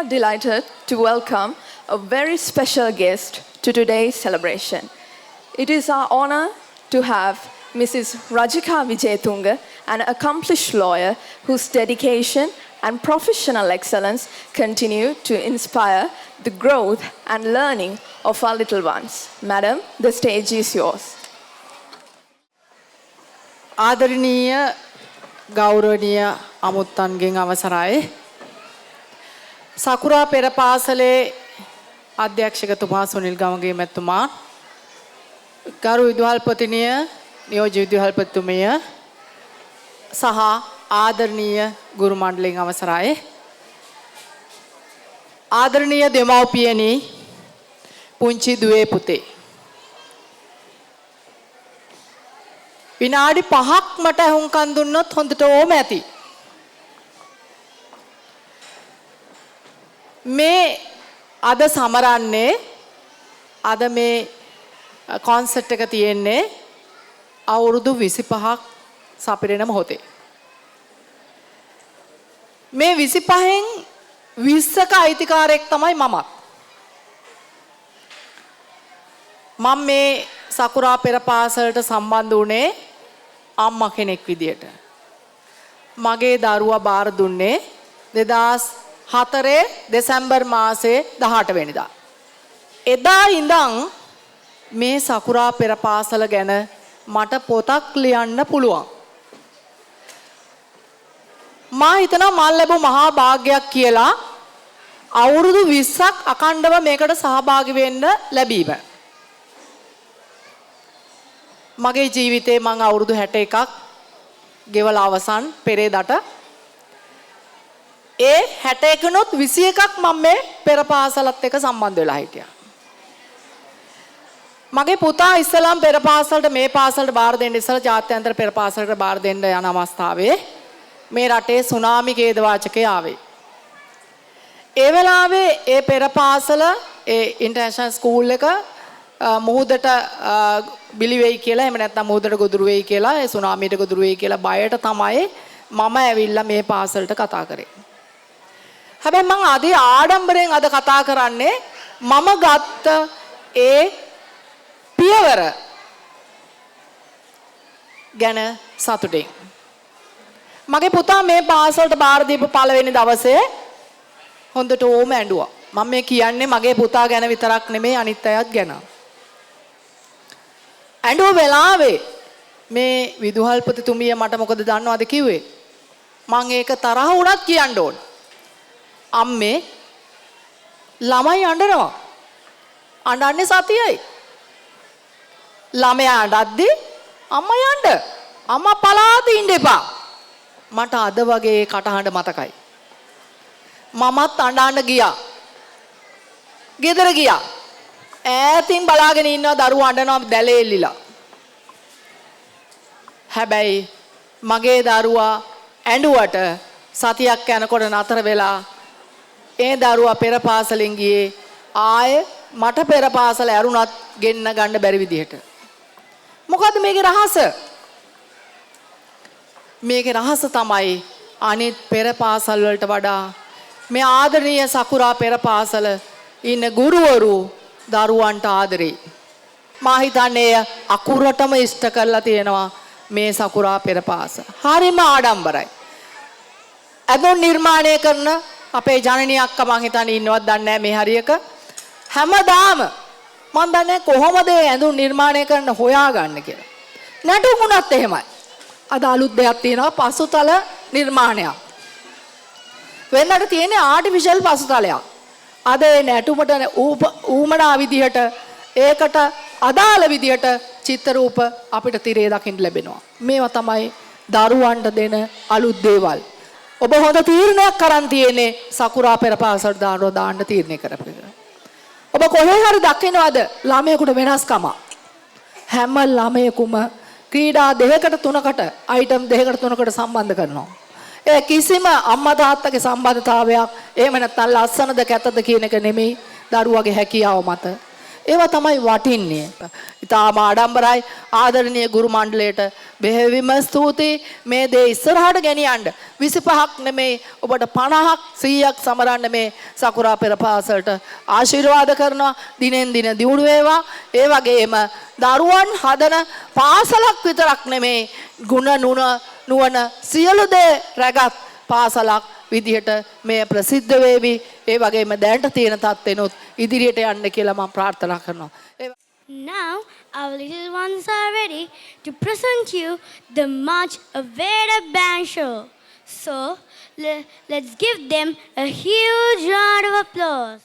delighted to welcome a very special guest to today's celebration. It is our honor to have Mrs. Rajika Wijetunga, an accomplished lawyer whose dedication and professional excellence continue to inspire the growth and learning of our little ones. Madam, the stage is yours. ආදරණීය ගෞරවනීය අමුත්තන්ගෙන් අවසරයි සකුරා පෙර පාසලේ අධ්‍යක්ෂකතුමා සුනිල් ගමගේ මැතිතුමා ගරු විදුහල්පතිනිය නියෝජ්‍ය විදුහල්පතිතුමිය සහ ආදරණීය ගුරු මණ්ඩලයෙන් අවසරයි ආදරණීය දෙමව්පියනි පුංචි දුවේ පුතේ විනාඩි 5ක් මට හුම්කන් දුන්නොත් හොඳට ඕම ඇති. මේ අද සමරන්නේ අද මේ කොන්සර්ට් එක තියෙන්නේ අවුරුදු 25ක් සපිරෙන මොහොතේ. මේ 25න් 20ක අයිතිකාරයෙක් තමයි මමත්. මම මේ සකුරා පෙර පාසලට සම්බන්ධ වුණේ අම්මා කෙනෙක් විදියට. මගේ දරුවා බාර දුන්නේ 2004 දෙසැම්බර් මාසේ 18 වෙනිදා. එදා ඉඳන් මේ සකුරා පෙර පාසල ගැන මට පොතක් ලියන්න පුළුවන්. මා හිතනවා මල් ලැබු මහා භාග්යක් කියලා අවුරුදු 20ක් අඛණ්ඩව මේකට සහභාගී වෙන්න ලැබීම. මගේ ජීවිතේ මං අවුරුදු 61ක් ගෙවලා අවසන් පෙරේදට ඒ 61නොත් 21ක් මම මේ පෙර පාසලත් එක්ක සම්බන්ධ වෙලා හිටියා. මගේ පුතා ඉස්සලම් පෙර පාසලට මේ පාසලට බාර දෙන්න ඉස්සලා ජාත්‍යන්තර පෙර පාසලට බාර දෙන්න යන අවස්ථාවේ මේ රටේ සුනාමි ඛේද වාචකය ආවේ. ඒ වෙලාවේ ඒ පෙර පාසල ඒ ඉන්ටර්නැෂනල් ස්කූල් එක මුහුදට බිලි වෙයි කියලා එහෙම නැත්නම් මුහුදට ගොදුරු වෙයි කියලා ඒ සුනාමියට ගොදුරු වෙයි කියලා බයට තමයි මම ඇවිල්ලා මේ පාසලට කතා කරේ. හැබැයි මම අද ආඩම්බරෙන් අද කතා කරන්නේ මම ගත්ත ඒ පියවර ගැන සතුටින්. මගේ පුතා මේ පාසලට බාර දීපු පළවෙනි දවසේ හොඳට ඕම ඇඬුවා. මම මේ කියන්නේ මගේ පුතා ගැන විතරක් නෙමෙයි අනිත් අයත් ගැන. ඇඬුව වෙලාවේ මේ විදුහල්පතිතුමිය මට මොකද දන්නවද කිව්වේ? මං ඒක තරහ වුණත් කියන්න ඕන. අම්මේ ළමයි අඬනවා. අඬන්නේ සතියයි. ළමයා අඬද්දි අම්මා යන්න. අම්මා පලාත ඉන්න එපා. මට අද වගේ කටහඬ මතකයි. මමත් අඬන්න ගියා. ගෙදර ගියා. ඈතින් බලාගෙන ඉන්නවා දරුවා අඬනවා දැලේ එල්ලිලා. හැබැයි මගේ දරුවා ඇඬුවට සතියක් යනකොට නතර වෙලා ඒ දරුවා පෙර පාසලෙන් ගියේ ආයේ මට පෙර පාසල ඇරුණත් ගෙන්න ගන්න බැරි විදිහට. මොකද්ද මේකේ රහස? මේකේ රහස තමයි අනිත් පෙර පාසල් වලට වඩා මේ ආදරණීය සකුරා පෙර පාසල ඉන්න ගුරුවරු දරුවන්ට ආදරේ. මා හිතන්නේ අකුරටම ඉෂ්ට කරලා තියෙනවා මේ සකුරා පෙර පාසල. හරිම ආඩම්බරයි. අදොන් නිර්මාණය කරන අපේ ජනනී අක්කා මං හිතන්නේ ඉන්නවත් දන්නේ නැහැ මේ හරියක. හැමදාම මං දන්නේ කොහොමද ඇඳුම් නිර්මාණය කරන්න හොයාගන්න කියලා. නැටුමුණත් එහෙමයි. අද අලුත් දෙයක් තියෙනවා පසුතල නිර්මාණයක්. වෙනකට තියෙන්නේ ආටිෆිෂල් පසුතලයක්. අද නැටුමට ඌමනා විදිහට ඒකට අදාළ විදිහට චිත්‍ර රූප අපිට තිරේ දකින්න ලැබෙනවා. මේවා තමයි දරුවන්ට දෙන අලුත් දේවල්. ඔබ හොඳ තීරණයක් කරන් තියෙන්නේ සකුරා පෙර පාසලට දාන්න තීරණය කරපිට. ඔබ කොහේ හරි දකින්නවද ළමයෙකුට වෙනස්කම? හැම ළමයෙකුම ක්‍රීඩා දෙකකට තුනකට අයිටම් දෙකකට තුනකට සම්බන්ධ කරනවා. ඒ කිසිම අම්මා තාත්තගේ සම්බන්ධතාවයක් එහෙම නැත්නම් ලස්සනද කැතද කියන එක නෙමෙයි දරුවගේ හැකියාව මත. ඒවා තමයි වටින්නේ. ඉතාම ආඩම්බරයි ආදරණීය ගුරු මණ්ඩලයට බෙහෙවින්ම ස්තුතියි මේ දේ ඉස්සරහට ගෙනියන්න. 25ක් නෙමෙයි ඔබට 50ක් 100ක් සමරන්න මේ සකුරා පෙර පාසලට ආශිර්වාද කරනවා. දිනෙන් දින දියුණු වේවා. ඒ වගේම දරුවන් හදන පාසලක් විතරක් නෙමෙයි ගුණ නුවණ සියලු දේ රැගත් පාසලක් විදිහට මේ ප්‍රසිද්ධ වේවි. ඒ වගේම දැනට තියෙන තත්ත්වෙනොත් ඉදිරියට යන්න කියලා මම ප්‍රාර්ථනා කරනවා. Now, our little ones are ready to present you the much awaited band show. So, let's give them a huge round of applause.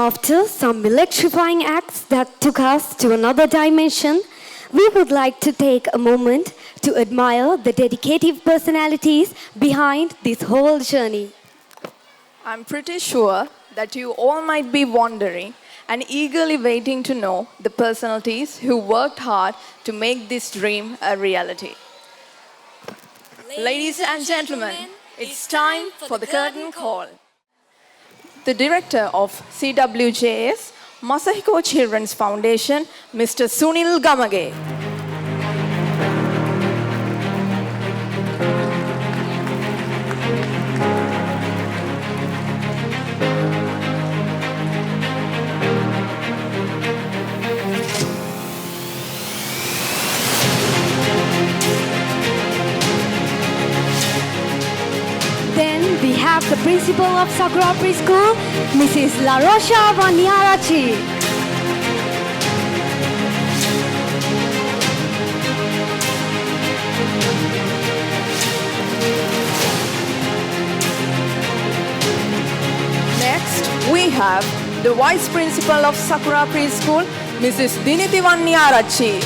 After some electrifying acts that took us to another dimension, we would like to take a moment to admire the dedicated personalities behind this whole journey. I'm pretty sure that you all might be wondering and eagerly waiting to know the personalities who worked hard to make this dream a reality. Ladies and gentlemen, it's time for the curtain call. The director of CWJS, Masahiko Children's Foundation, Mr. Sunil Gamage. Then we have the principal of Sakura Preschool, Mrs. La Rocha Vanyarachi. Next, we have the vice principal of Sakura Preschool, Mrs. Diniti Vanyarachi.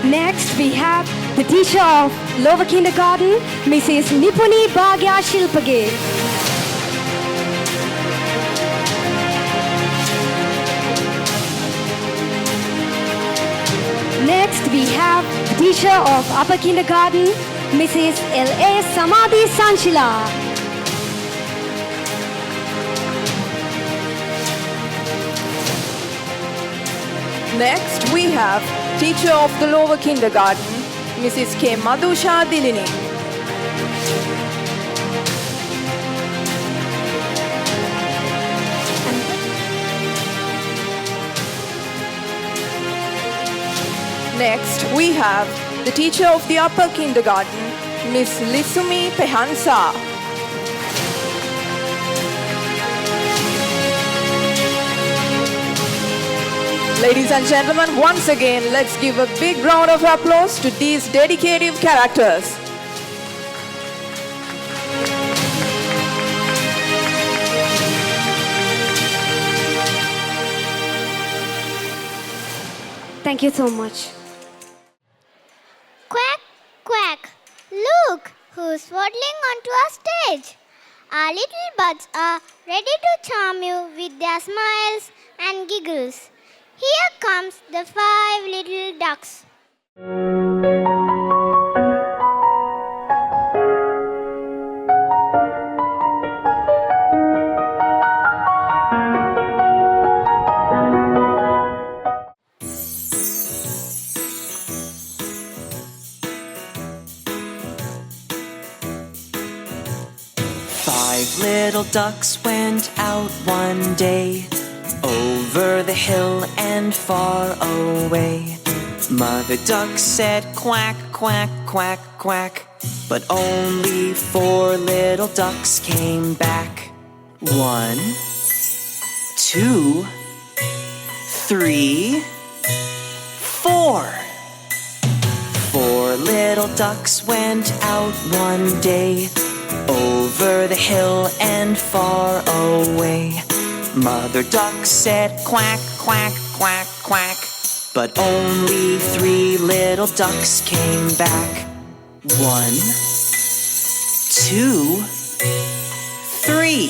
Next, we have the teacher of lower kindergarten, Mrs. Nipuni Bhagya Shilpage. Next, we have the teacher of upper kindergarten, Mrs. L.A. Samadhi Sanchila. Next, we have teacher of the lower kindergarten, Mrs. K. Madhusha Dilini. Next, we have the teacher of the upper kindergarten, Miss Lisumi Pehansa. Ladies and gentlemen, once again, let's give a big round of applause to these dedicated characters. Thank you so much. Quack, quack. Look who's waddling onto our stage. Our little buds are ready to charm you with their smiles and giggles. Here comes the 5 little ducks. Five little ducks went out one day, over the hill and far away. Mother duck said quack, quack, quack, quack, but only 4 little ducks came back. 1, 2, 3, 4. 4 little ducks went out one day, over the hill and far away. Mother duck said quack, quack, quack, quack, but only 3 little ducks came back. 1, 2, 3.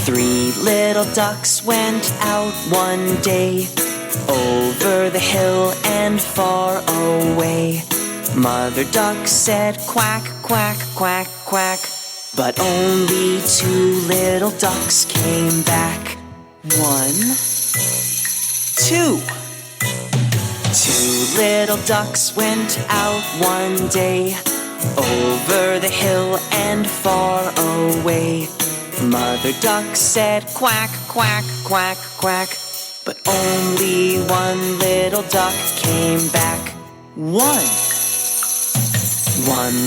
3 little ducks went out one day, over the hill and far away. Mother duck said quack, quack, quack, quack, but only 2 little ducks came back. 1, 2. 2 little ducks went out one day, over the hill and far away. Mother duck said quack, quack, quack, quack, but only 1 little duck came back. 1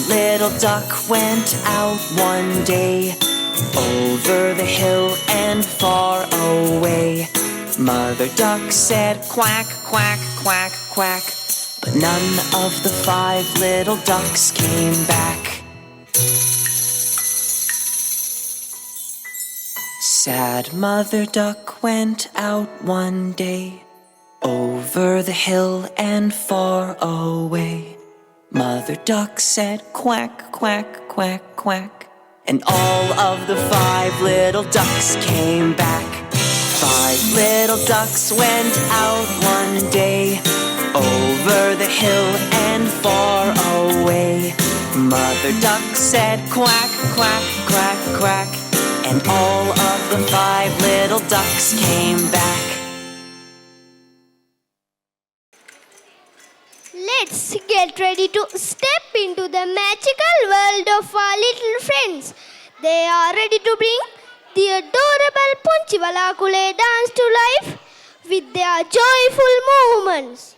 little duck went out one day, over the hill and far away. Mother duck said quack, quack, quack, quack, but none of the 5 little ducks came back. Sad Mother Duck went out one day, over the hill and far away. Mother Duck said quack, quack, quack, quack, and all of the 5 little ducks came back. 5 little ducks went out one day, over the hill and far away. Mother Duck said quack, quack, quack, quack, and all of the 5 little ducks came back. Let's get ready to step into the magical world of our little friends. They are ready to bring the adorable Punchi Valakule dance to life with their joyful movements.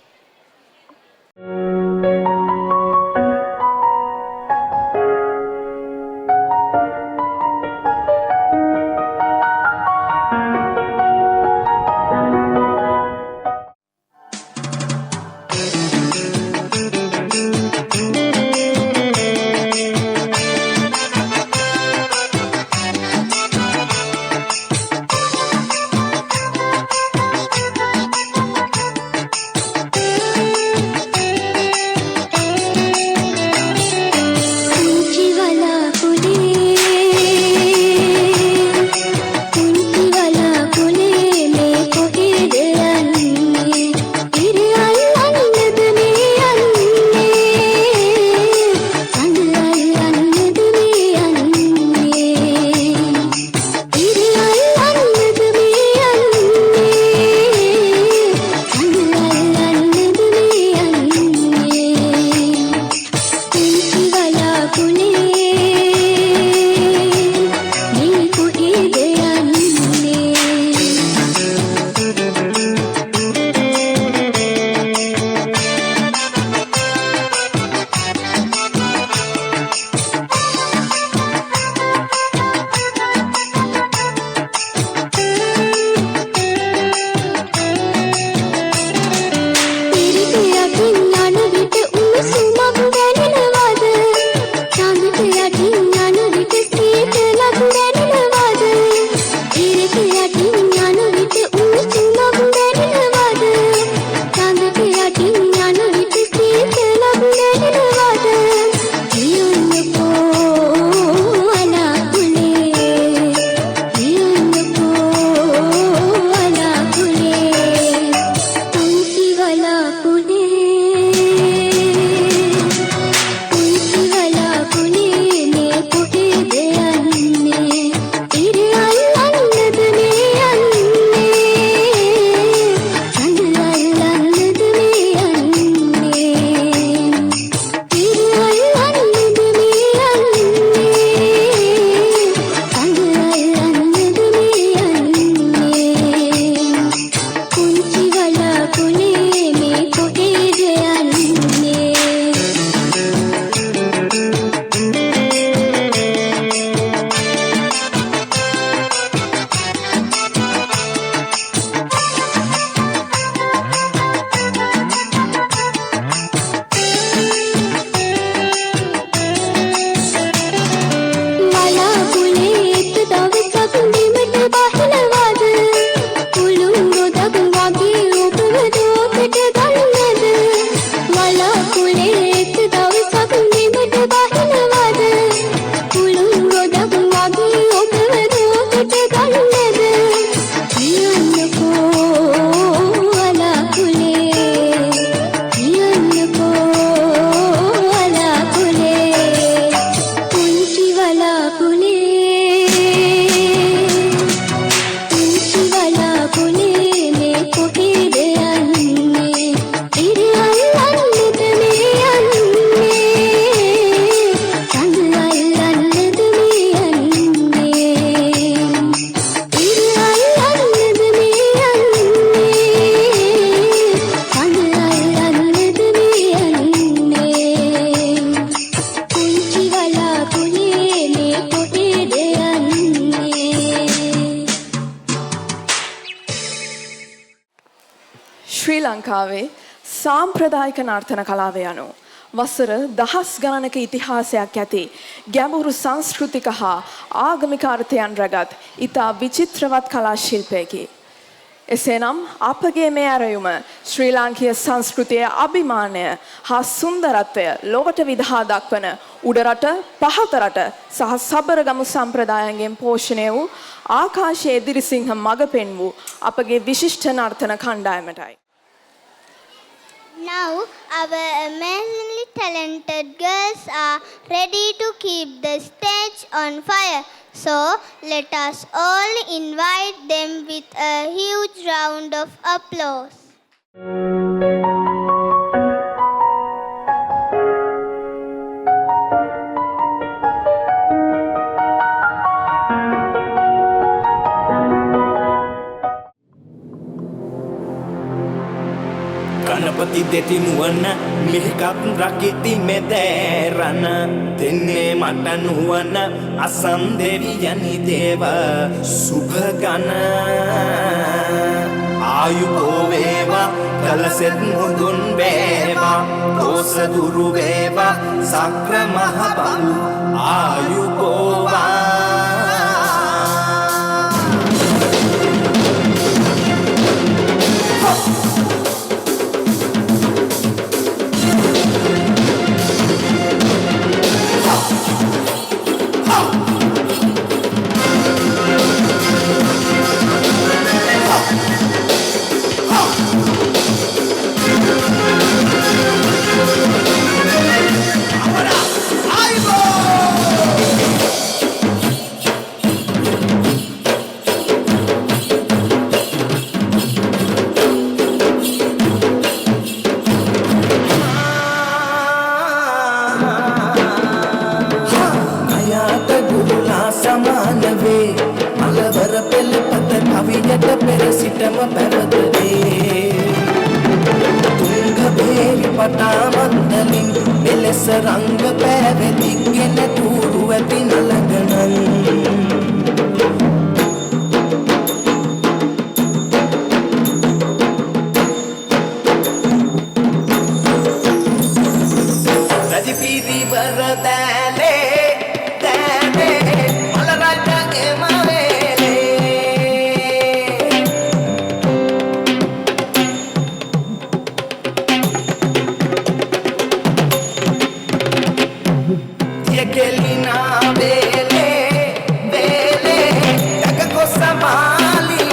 ශ්‍රී ලංකාවේ සාම්ප්‍රදායික නර්තන කලාව යනු වසර දහස් ගණනක ඉතිහාසයක් ඇති ගැඹුරු සංස්කෘතික හා ආගමික අර්ථයන් රැගත් ඉතා විචිත්‍රවත් කලා ශිල්පයකි. එසේනම් අපගේ මේ ඇරයුම ශ්‍රී ලාංකීය සංස්කෘතියේ අභිමානය හා සුන්දරත්වය ලොවට විදහා දක්වන උඩරට පහතරට සහ සබරගමු සම්ප්‍රදායන්ගෙන් පෝෂණය වූ ආකාශයේ ඉදිරිසිංහ මඟ පෙන් වූ අපගේ විශිෂ්ට නර්තන කණ්ඩායමටයි. Now, our amazingly talented girls are ready to keep the stage on fire. So, let us all invite them with a huge round of applause. ගණපති දෙති නුවණ මෙහිකත් රකිති මෙදෑරණ දෙන්නේ මට නුවණ අසම් දෙවියනි දේව සුභ ගණ ආයුබෝ වේවා කලසෙත් මුදුන් වේවා දෝෂ දුරු වේවා සක්‍ර මහ බඹු ආයුබෝවා රංග පැවැදිගෙන තුරු ඇති නලගනන් රජපිරිවර දෑලේ දෑනේ මලරජගේ මවේලේ Kelina vele vele kako samali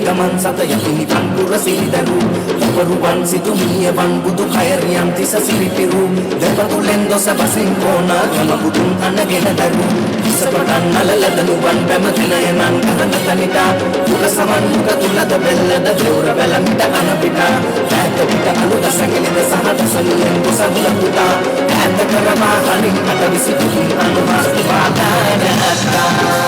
ගමන් සත යතිනි පන්පුර සිරිදරු අපරුවන් සිතුමිය වන් බුදු කයරියම් තිස සිරිපිරු දෙපතුලෙන් දොස බසින් කෝනා ගම බුදුන් අනගෙන දරු ඉසපටන් නලලදනු වන් පැමතින යනන් කරන තනිතා පුර සමන් මුක තුලද බෙල්ලද දෙවර බැලමිට අනපිට ඈත පිට අලු දසකෙලද සහත සලියෙන් කුසබුල පුතා ඈත කරවා හලින් අට විසිතුන් අනුමාස්තු වාදානත්තා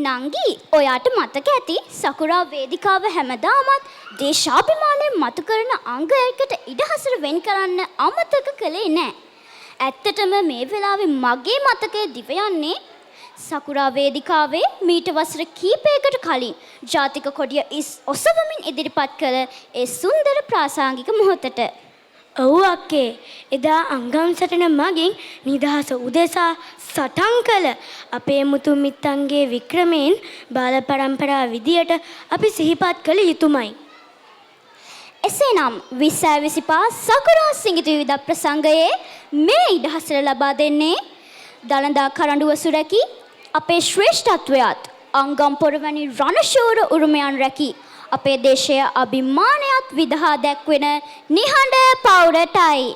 නංගි ඔයාට මතක ඇති සකුරා වේදිකාව හැමදාමත් දේශාභිමානයෙන් මතු කරන අංගයකට ඉඩහසර වෙන් කරන්න අමතක කළේ නෑ. ඇත්තටම මේ වෙලාවේ මගේ මතකයේ දිව යන්නේ සකුරා වේදිකාවේ මීට වසර කීපයකට කලින් ජාතික කොඩිය ඔසවමින් ඉදිරිපත් කළ ඒ සුන්දර ප්‍රාසංගික මොහොතට. ඔව් අක්කේ. එදා අංගම් සටන මගින් නිදහස උදෙසා සටන් කළ අපේ මුතු මිත්තන්ගේ වික්‍රමයෙන් බාල පරම්පරා විදියට අපි සිහිපත් කළ යුතුමයි. එසේනම් 2025 සකුරා සිඟිතු විවිධ ප්‍රසංගයේ මේ ඉඩහසර ලබා දෙන්නේ දළදා කරඬුව සුරැකි අපේ ශ්‍රේෂ්ඨත්වයත් අංගම් පොරවැනි රණශූර උරුමයන් රැකි අපේ දේශය අභිමානයත් විදහා දැක්වෙන නිහඬ පවුරටයි.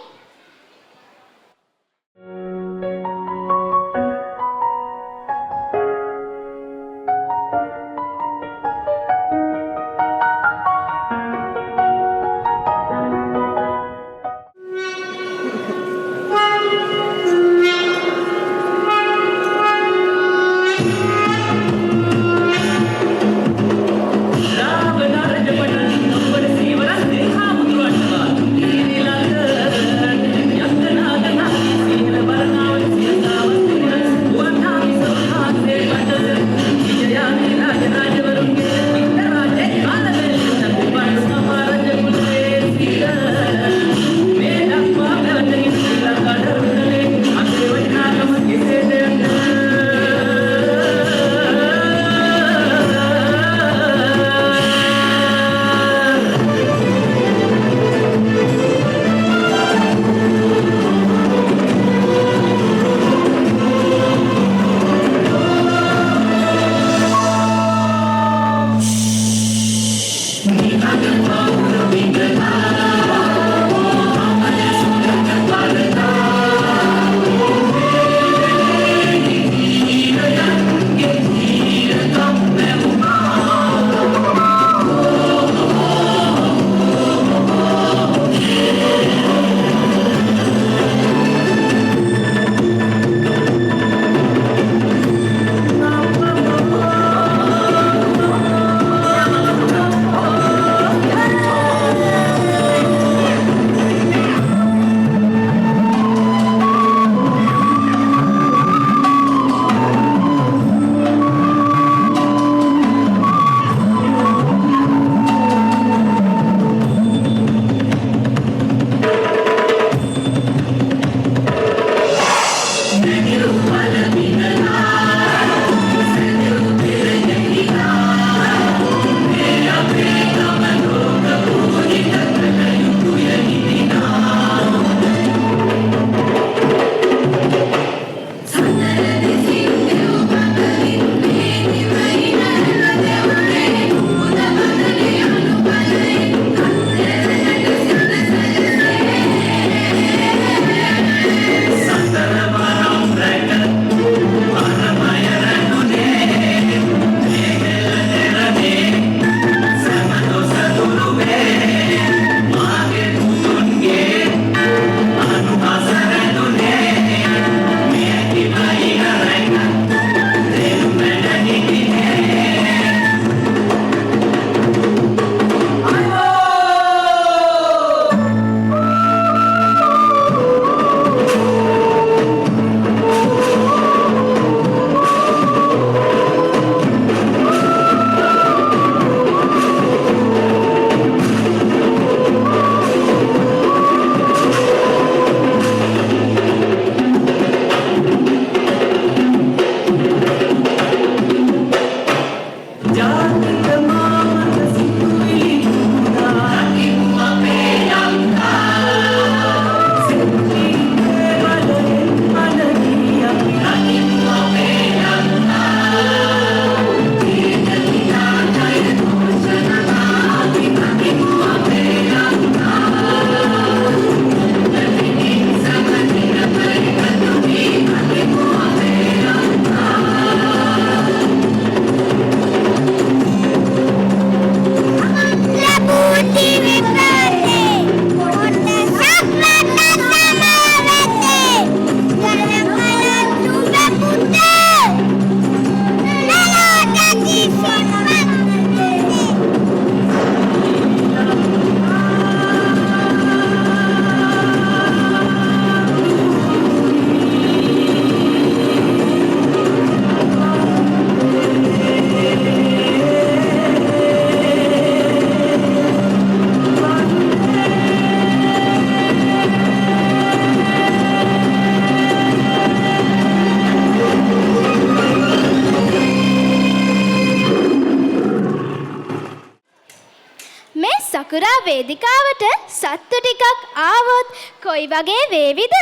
මේ සකුරා වේදිකාවට සත්තු ටිකක් ආවොත් කොයි වගේ වේවිද?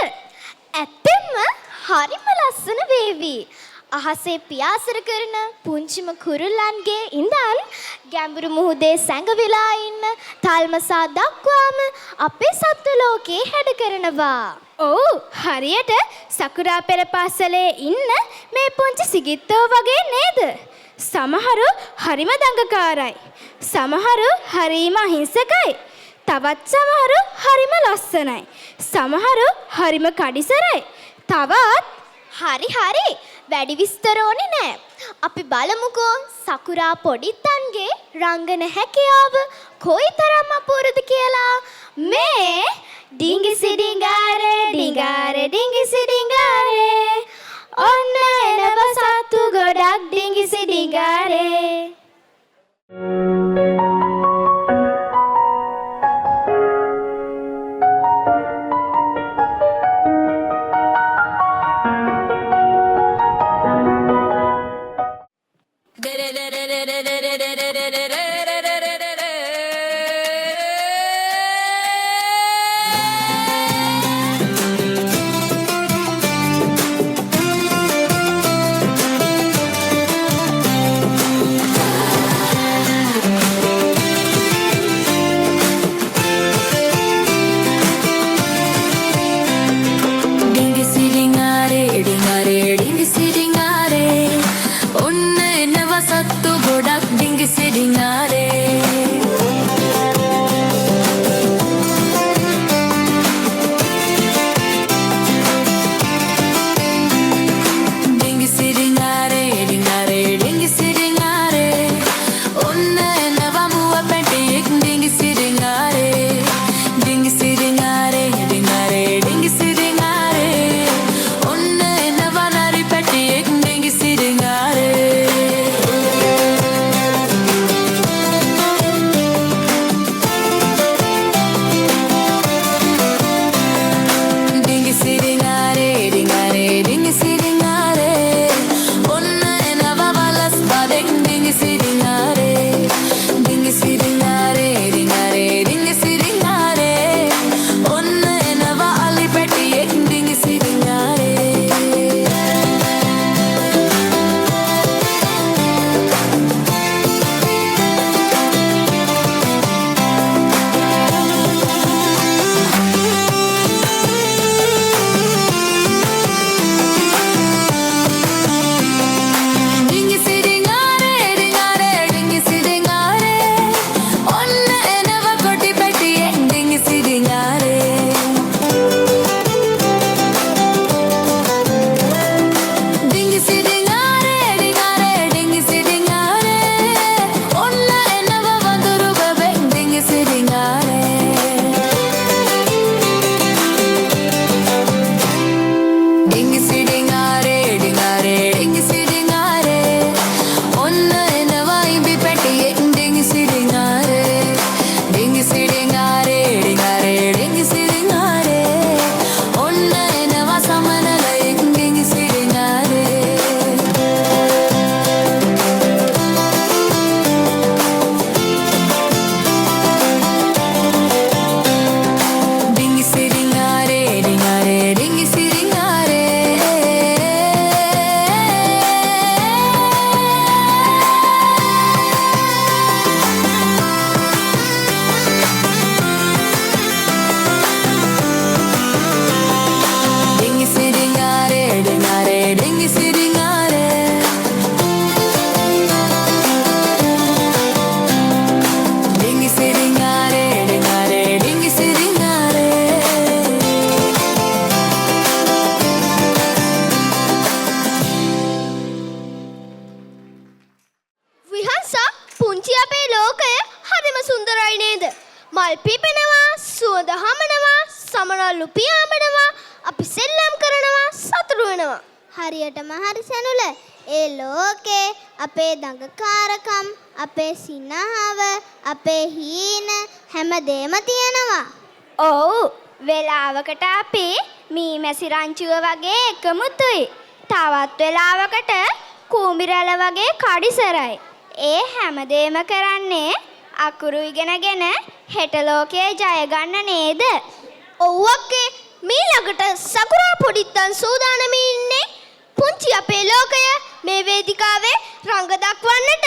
ඇත්තෙන්ම හරිම ලස්සන වේවි. අහසේ පියාසර කරන පුංචිම කුරුල්ලන්ගේ ඉඳන් ගැඹුරු මුහුදේ සැඟවිලා ඉන්න තල්මසා දක්වාම අපේ සත්ව ලෝකේ හැඩ කරනවා. ඔව් හරියට සකුරා පෙර පාසලේ ඉන්න මේ පුංචි සිගිත්තෝ වගේ නේද? සමහරු හරිම දඟකාරයි. සමහරු හරිම අහිංසකයි. තවත් සමහරු හරිම ලස්සනයි. සමහරු හරිම කඩිසරයි. තවත් හරි වැඩි විස්තර ඕනේ නෑ. අපි බලමුකෝ සකුරා පොඩිත්තන්ගේ රංගන හැකියාව කොයිතරම් අපූර්වද කියලා. මේ ඩිංගිසි ඩිංගාරේ ඩිංගාරේ ඩිංගිසි ඩිංගාරේ ඔන්න එනව සත්තු ගොඩක් ඩිංගිසි ඩිංගාරේ. හරියටම හරි සැනුල ඒ ලෝකේ අපේ දඟකාරකම් අපේ සිනහව අපේ හීන හැමදේම තියෙනවා. ඔව් වෙලාවකට අපි මී මැසි රංචුව වගේ එකමුතුයි. තවත් වෙලාවකට කූඹි රැළ වගේ කඩිසරයි. ඒ හැමදේම කරන්නේ අකුරු ඉගෙනගෙන හෙට ලෝකයේ ජය ගන්න නේද? ඔව් අක්කේ මේ ළඟට සකුරා පොඩිත්තන් සූදානමින් ඉන්නේ පුංචි අපේ ලෝකය මේ වේදිකාවේ රංග දක්වන්නට.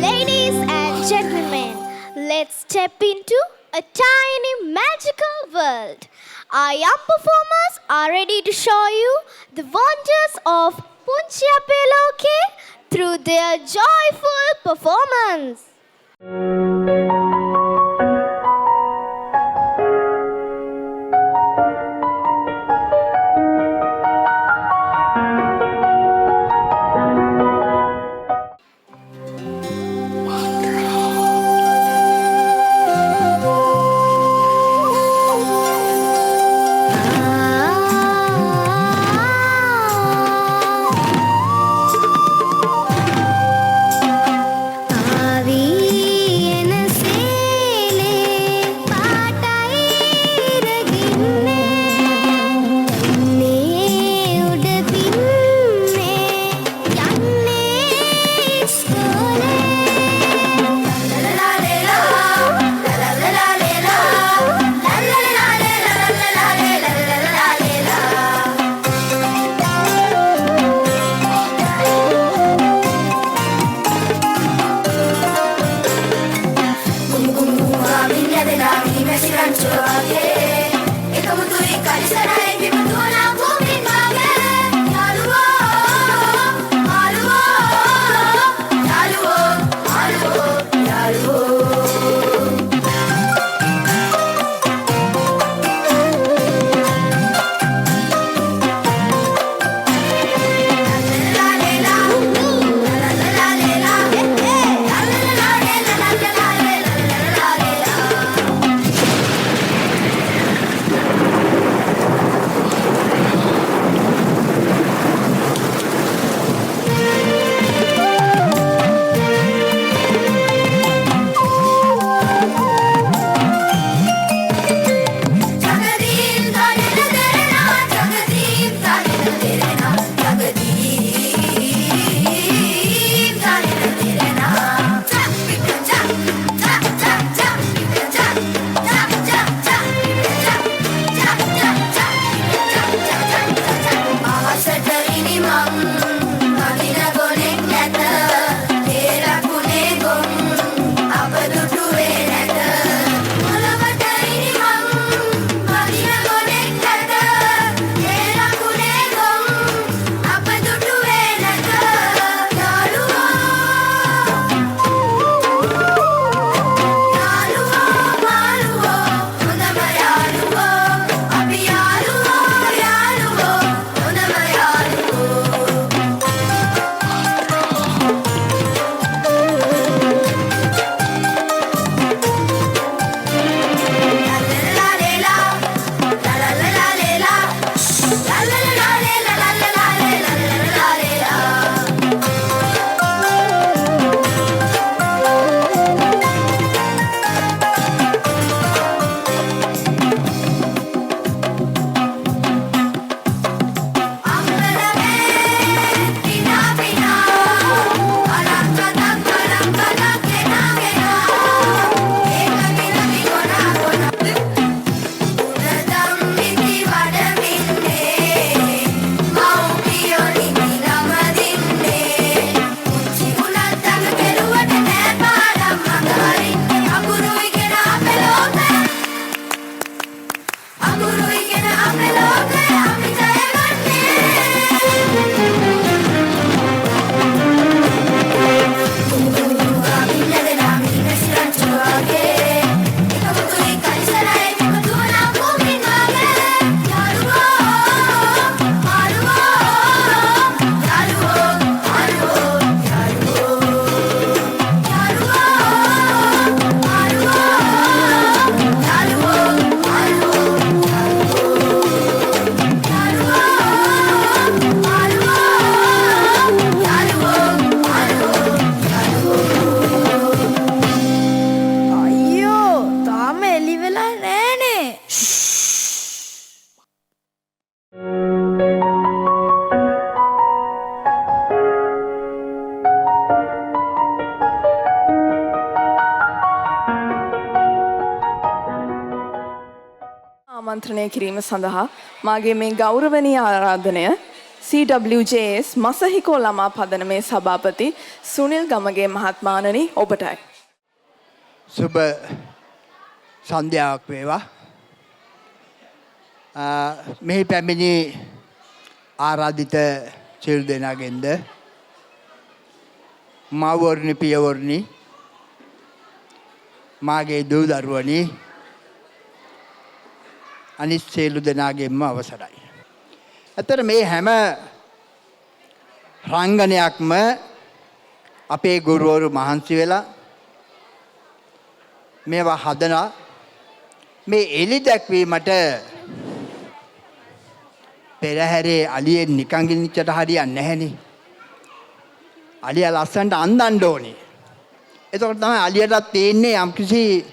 Ladies and gentlemen, let's step into a tiny magical world. Our young performers are ready to show you the wonders of Punchi Ape Loke through their joyful performance. ආවි ආමන්ත්‍රණය කිරීම සඳහා මාගේ මේ ගෞරවනීය ආරාධනය CWJS මසහිකෝ ළමා පදනමේ සභාපති සුනිල් ගමගේ මහත්මාණනි ඔබටයි. සුබ සන්ධ්‍යාවක් වේවා. මෙහි පැමිණි ආරාධිත සියලු දෙනාගෙන්ද මව්වරුනි පියවරුනි මාගේ දූ දරුවනි අනිත් සියලු දෙනාගෙන්ම අවසරයි. අතර මේ හැම රංගනයක්ම අපේ ගුරුවරු මහන්සි වෙලා මේවා හදලා මේ එලි දැක්වීමට පෙරහැරේ අලියෙන් නිකන් ගිනිච්චට හරියන්නේ නැහෙනේ. අලියා ලස්සනට අන්දන්න ඕනේ. එතකොට තමයි අලියටත් තියෙන්නේ යම්කිසි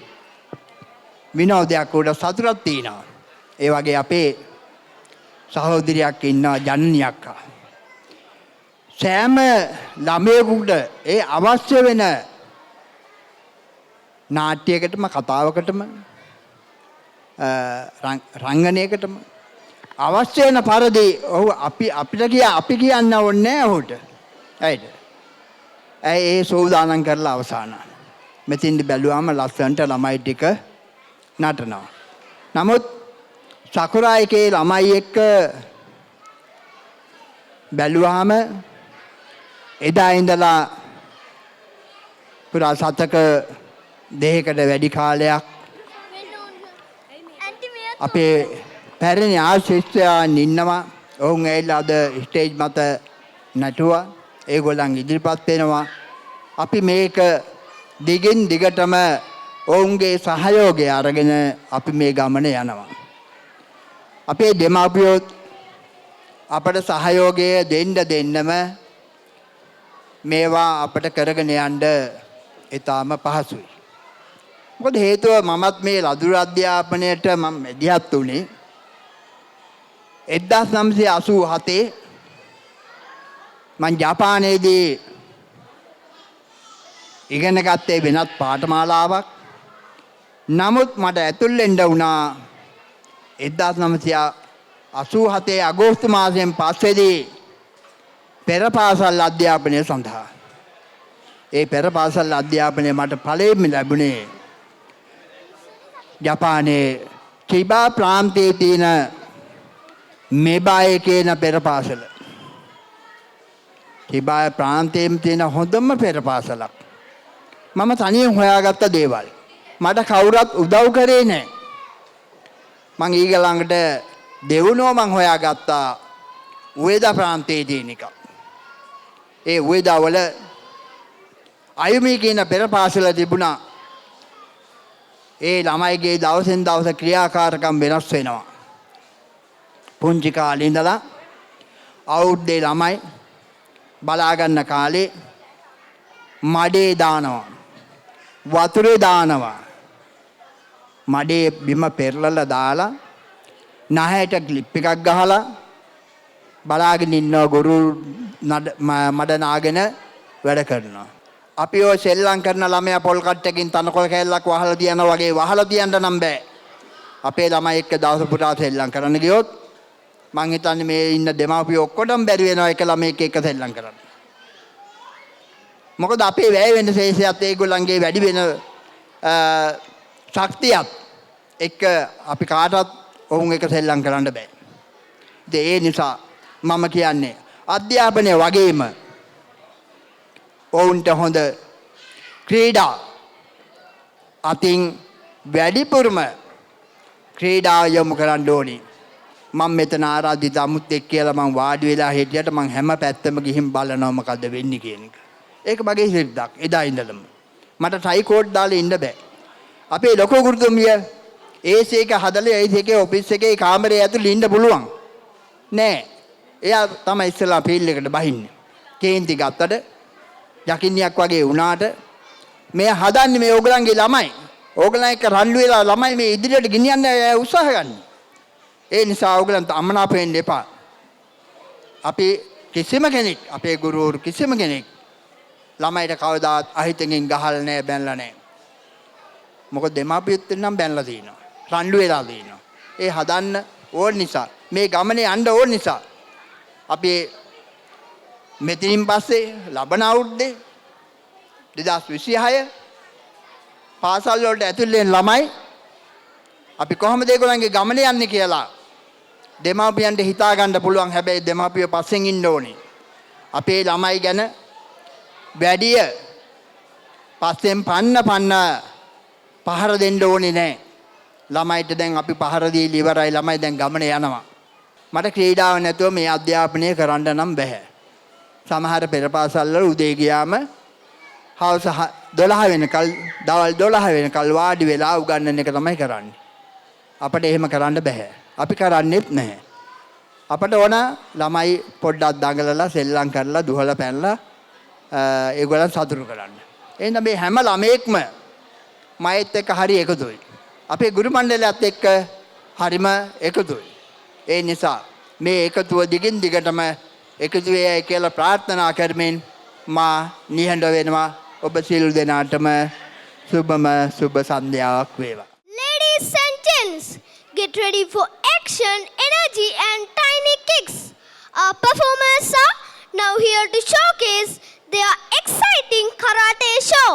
විනෝදයක් උඩ සතුටක් තියෙනවා. ඒ වගේ අපේ සහෝදරියක් ඉන්නවා ජනනියක්. සෑම ළමයෙකුට ඒ අවශ්‍ය වෙන නාට්‍යයකටම කතාවකටම රංගනයකටම අවශ්‍ය වෙන පරිදි ඔහු අපි කියන්න ඕනේ නැහැ ඔහුට. ඇයිද? ඒ සෝදානම් කරලා අවසాన. මෙතින්දි බැලුවාම ලස්සනට ළමයි ටික නටනවා. නමුත් සකුරා එකේ ළමයි එක්ක බැලුවාම එදා ඉඳලා පුරා සතක දෙකකට වැඩි කාලයක් අපේ පැරණි ආශිෂ්‍යයන් ඉන්නවා. ඔවුන් ඇවිල්ලා අද ස්ටේජ් මත නටුවා. ඒගොල්ලන් ඉදිරිපත් වෙනවා. අපි මේක දිගින් දිගටම ඔවුන්ගේ සහයෝගය අරගෙන අපි මේ ගමන යනවා. අපේ දෙමාපියෝ අපට සහයෝගය දෙන්නම මේවා අපට කරගෙන යන්න ඊටාම පහසුයි. මොකද හේතුව මමත් මේ ලදරු අධ්‍යාපනයට මම මැදිහත් වුණේ 1987 මං ජපානයේදී ඉගෙන ගත්තේ වෙනත් පාඨමාලාවක්. නමුත් මට ඇතුල් වෙන්න වුණා 1987 අගෝස්තු මාසයෙන් පස්සේදී පෙර පාසල් අධ්‍යාපනය සඳහා. ඒ පෙර පාසල් අධ්‍යාපනය මට ඵලයෙන්ම ලැබුණේ ජපානයේ චිබා ප්‍රාන්තයේ තියෙන මෙබායේ කියන පෙර පාසල. චිබා ප්‍රාන්තයේ තියෙන හොඳම පෙර පාසලක්. මම තනියෙන් හොයාගත්ත දේවල්. මට කවුරුත් උදව් කරේ නැහැ. මං ඊගලඟට දෙවුනෝ මං හොයාගත්තා උවේදා ප්‍රාන්තයේ තියෙන එක. ඒ උවේදා වල අයුමි කියන පෙර පාසල තිබුණා. ඒ ළමයිගේ දවසෙන් දවස ක්‍රියාකාරකම් වෙනස් වෙනවා. පුංචි කාලේ ඉඳලා අවුරුද්දේ ළමයි බලා ගන්න කාලේ මඩේ දානවා. වතුරේ දානවා. මඩේ බිම පෙරලලා දාලා නහයට ක්ලිප් එකක් ගහලා බලාගෙන ඉන්න ගුරු මඩ නාගෙන වැඩ කරනවා. අපි ඔය සෙල්ලම් කරන ළමයා පොල් කට්ටකින් තනකොළ කෑල්ලක් වහලා තියනවා වගේ වහලා තියන්න නම් බෑ. අපේ ළමයි එක්ක දවස පුරා සෙල්ලම් කරන්න ගියොත් මං හිතන්නේ මේ ඉන්න දෙමාපියෝ ඔක්කොටම බැරි වෙනවා එක ළමයෙක් එක්ක සෙල්ලම් කරන්න. මොකද අපේ වැය වෙන ශේෂයත් ඒගොල්ලන්ගේ වැඩි වෙන ශක්තියත් එක්ක අපි කාටවත් ඔවුන් එක සෙල්ලම් කරන්න බෑ. ඒ නිසා මම කියන්නේ අධ්‍යාපනය වගේම ඔවුන්ට හොඳ ක්‍රීඩා අතින් වැඩිපුරම ක්‍රීඩා යොමු කරන්න ඕනේ. මම මෙතන ආරාධිත අමුත් එක්ක කියලා මම වාඩි වෙලා හිටියට මම හැම පැත්තම ගිහින් බලනවා මොකද්ද වෙන්නේ කියන එක. ඒක මගේ හිතක් එදා ඉඳලම. මට ටයි කෝට් දාලා ඉන්න බෑ. අපේ ලොකු ගුරුතුමිය AC එක හදලා AC එකේ ඔෆිස් එකේ කාමරේ ඇතුළේ ඉන්න පුළුවන් නෑ. එයා තමයි ඉස්සලා ෆීල්ඩ් එකට බහින්නේ. කේන්ති ගත්තට යකින්නියක් වගේ වුණාට මේ හදන්නේ මේ ඕගලන්ගේ ළමයි. ඕගලන් එක්ක රණ්ඩු වෙලා ළමයි මේ ඉදිරියට ගෙනියන්න උත්සාහ ගන්න. ඒ නිසා ඕගලන්ට අමනාප වෙන්න එපා. අපි කිසිම කෙනෙක් අපේ ගුරුවරු කිසිම කෙනෙක් ළමයිට කවදාත් අහිතකින් ගහලා නැහැ බැනලා නැහැ. මොකද දෙමාපියොත් නම් බැනලා තිනවා. රණ්ඩු වෙලා තිනවා. ඒ හදන්න ඕන නිසා මේ ගමනේ යන්න ඕන නිසා අපි මෙතනින් පස්සේ ලබන අවුරුද්දේ 2026 පාසල් වලට ඇතුල් වෙන ළමයි අපි කොහොමද ඒගොල්ලන්ගේ ගමනේ යන්නේ කියලා දෙමාපියන්ට හිතා ගන්න පුළුවන්. හැබැයි දෙමාපිය පස්සෙන් ඉන්න ඕනේ. අපේ ළමයි ගැන වැඩිය පස්සෙන් පන්න පහර දෙන්න ඕනේ නැහැ. ළමයිට දැන් අපි පහර දීලා ඉවරයි. ළමයි දැන් ගමනේ යනවා. මට ක්‍රීඩාව නැතුව මේ අධ්‍යාපනය කරන්න නම් බෑ. සමහර පෙර පාසල් වල උදේ ගියාම හවස 12 වෙනකල් දවල් 12 වෙනකල් වාඩි වෙලා උගන්වන එක තමයි කරන්නේ. අපිට එහෙම කරන්න බෑ. අපි කරන්නේත් නැහැ. අපිට ඕන ළමයි පොඩ්ඩක් දඟලලා සෙල්ලම් කරලා දුහලා පැනලා ඒගොල්ලන් සතුටු කරන්න. එහෙනම් මේ හැම ළමයෙක්ම මයිත් එක්ක හරි එකතුයි. අපේ ගුරු මණ්ඩලයත් එක්ක හරිම එකතුයි. ඒ නිසා මේ එකතුව දිගින් දිගටම එකතු වෙයි කියලා ප්‍රාර්ථනා කරමින් මා නිහඬ වෙනවා. ඔබ සියලු දෙනාටම සුබ සන්ධ්‍යාවක් වේවා. Ladies and gents, get ready for action, energy and tiny kicks. Our performers are now here to showcase their exciting karate show.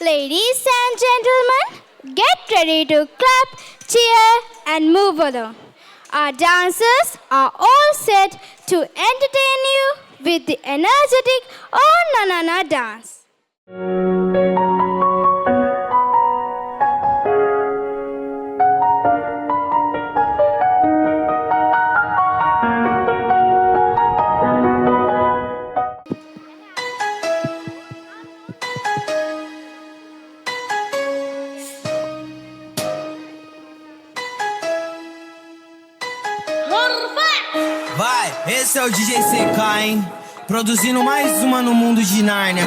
Ladies and gentlemen, get ready to clap, cheer, and move along. Our dancers are all set to entertain you with the energetic Oh Na Na Na dance. Vai, esse é o DJ CK, hein? Produzindo mais uma no mundo de Nárnia.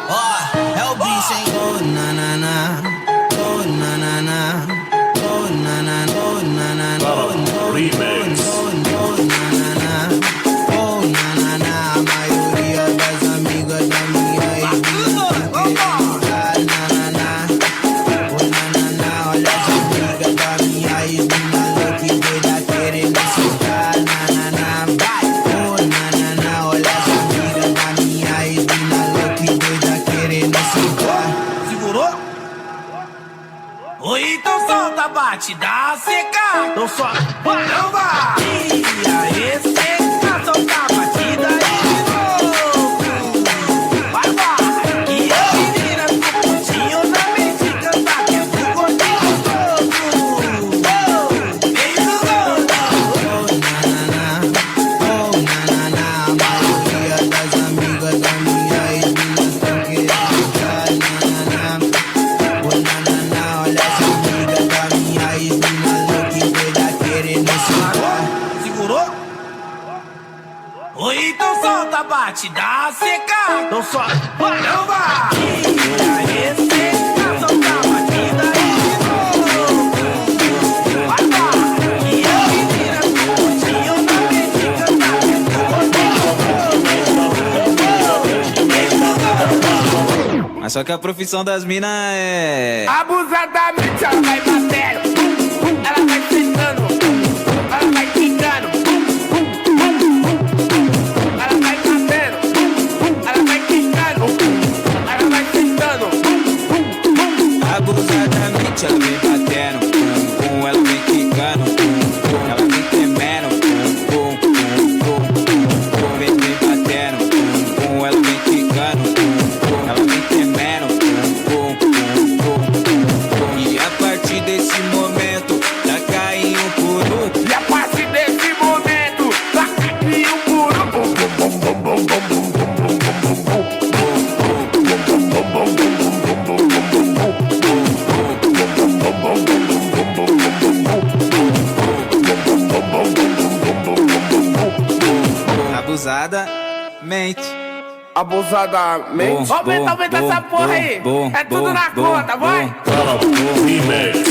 Ó, é o bicho, hein? Oh, na, na, na. Oh, na, na, na. Oh, na, na, oh, na, na, oh, Remix. Oh, na, na, na. Oh, na, na, na. A maioria das amigas da minha equipe. Na, na, na. Oh, na, na, na. Olha as amigas da minha equipe. Que doida querendo ficar. Na, na, na. Vai. Oh, na, na, na. Olha as amigas da minha equipe. Que doida querendo ficar. Segurou? Ou então solta a batida seca. Então só vai, não vai. E aí seca, solta a batida aí de novo. Vai, vai. E a menina do pontinho na mente canta que é do gordinho todo. Vem do gordo. Oh, na, na, na. Oh, na, na, na. A maioria das amigas da minha esquina estão querendo ficar. Na, na, na. Oh, na, na, na. Olha as amigas da minha esquina que doida querendo ficar. Segurou? Ou então solta a batida seca. Então só vai, não vai. E aí seca, solta a batida aí de novo. Vai, vai. E a menina do pontinho na mente canta que é do gordinho. Mas só que a profissão das minas é... Abusadamente ela vai batendo, ela vai sentando, ela vai quicando, ela vai batendo, ela vai quicando, ela vai sentando. Abusadamente ela vem batendo, pum, pum, ela vem quicando, pum, pum, ela vem tremendo, pum, pum, pum, pum, pum, vem batendo, pum, pum, ela vem quicando, pum, pum, ela vem tremendo, pum, pum, pum, pum, pum. E a partir desse momento, tá caindo por um. E a partir desse momento, tá caindo por um. Abusadamente. Abusadamente. Aumenta essa porra aí. É tudo na conta, vai. Remix.